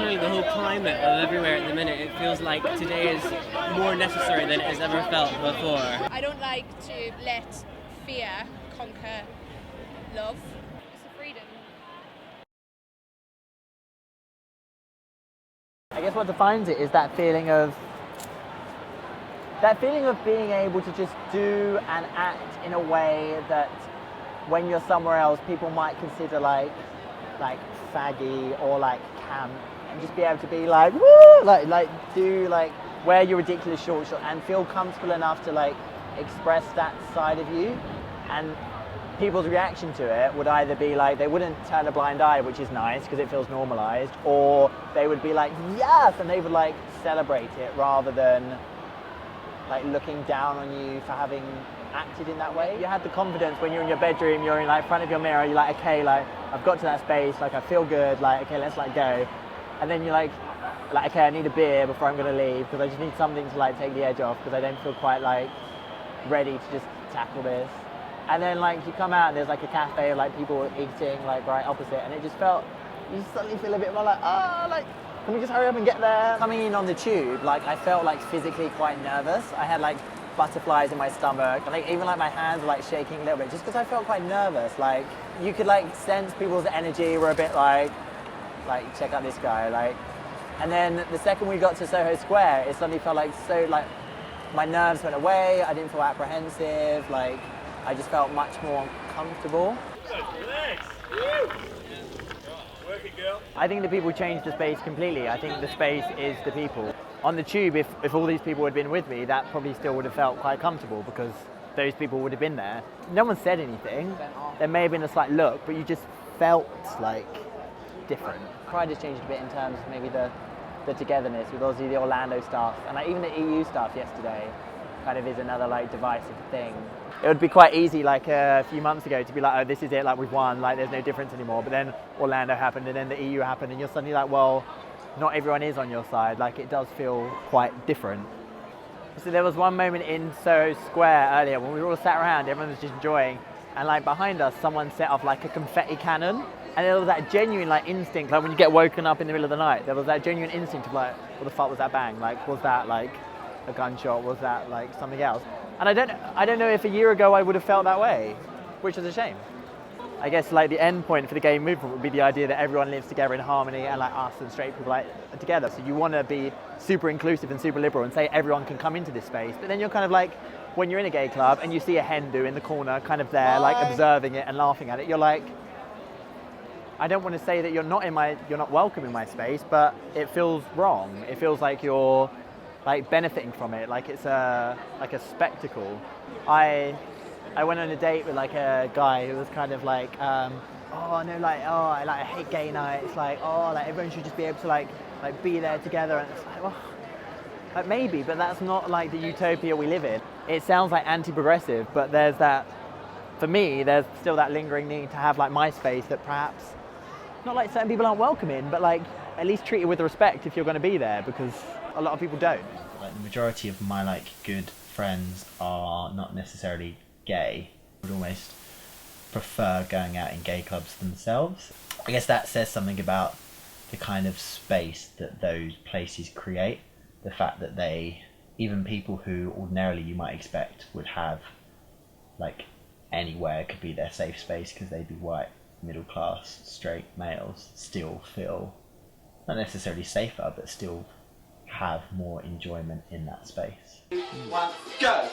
generally the whole climate of everywhere at the minute, it feels like today is more necessary than it has ever felt before. I don't like to let fear conquer love. It's a freedom. I guess what defines it is that feeling of being able to just do and act in a way that when you're somewhere else people might consider like faggy or like camp, and just be able to be like woo, like do like wear your ridiculous short and feel comfortable enough to like express that side of you. And people's reaction to it would either be like they wouldn't turn a blind eye, which is nice because it feels normalized, or they would be like yes, and they would like celebrate it rather than like looking down on you for having acted in that way. You had the confidence when you're in your bedroom, you're in like front of your mirror, you're like, okay, like I've got to that space, like I feel good, like okay, let's like go. And then you're like okay, I need a beer before I'm gonna leave because I just need something to like take the edge off because I don't feel quite like ready to just tackle this. And then like you come out and there's like a cafe of like people eating like right opposite, and it just felt, you suddenly feel a bit more like, like can we just hurry up and get there? Coming in on the tube, like I felt like physically quite nervous. I had like butterflies in my stomach, and like even like my hands were like shaking a little bit just because I felt quite nervous. Like you could like sense people's energy were a bit like check out this guy, like. And then the second we got to Soho Square, it suddenly felt like so like my nerves went away. I didn't feel apprehensive. Like I just felt much more comfortable. Relax. Work it, girl. I think the people changed the space completely. I think the space is the people. On the tube, if all these people had been with me, that probably still would have felt quite comfortable because those people would have been there. No one said anything. There may have been a slight look, but you just felt like different. Pride has changed a bit in terms of maybe the togetherness with obviously the Orlando staff, and like even the EU staff yesterday kind of is another like divisive thing. It would be quite easy like a few months ago to be like, oh, this is it, like we've won, like there's no difference anymore. But then Orlando happened and then the EU happened and you're suddenly like, well, not everyone is on your side. Like it does feel quite different. So there was one moment in Soho Square earlier when we were all sat around, everyone was just enjoying, and like behind us someone set off like a confetti cannon, and there was that genuine like instinct, like when you get woken up in the middle of the night, there was that genuine instinct of like, what the fuck was that bang? Like was that like a gunshot? Was that like something else? And I don't know if a year ago I would have felt that way, which is a shame. I guess like the end point for the gay movement would be the idea that everyone lives together in harmony and like us and straight people like are together. So you want to be super inclusive and super liberal and say everyone can come into this space. But then you're kind of like, when you're in a gay club and you see a Hindu in the corner kind of there, like observing it and laughing at it, you're like, I don't want to say that you're not welcome in my space, but it feels wrong. It feels like you're like benefiting from it, like it's a spectacle. I went on a date with like a guy who was kind of like, oh no, like I hate gay nights, like like everyone should just be able to like be there together, and it's like, well, like maybe, but that's not like the utopia we live in. It sounds like anti-progressive, but there's that, for me, there's still that lingering need to have like my space that perhaps not like certain people aren't welcome in, but like at least treat it with respect if you're going to be there, because a lot of people don't. Like the majority of my like good friends are not necessarily gay. I would almost prefer going out in gay clubs themselves. I guess that says something about the kind of space that those places create. The fact that they, even people who ordinarily you might expect would have like anywhere could be their safe space because they'd be white, middle class, straight males, still feel not necessarily safer, but still have more enjoyment in that space. 1, go!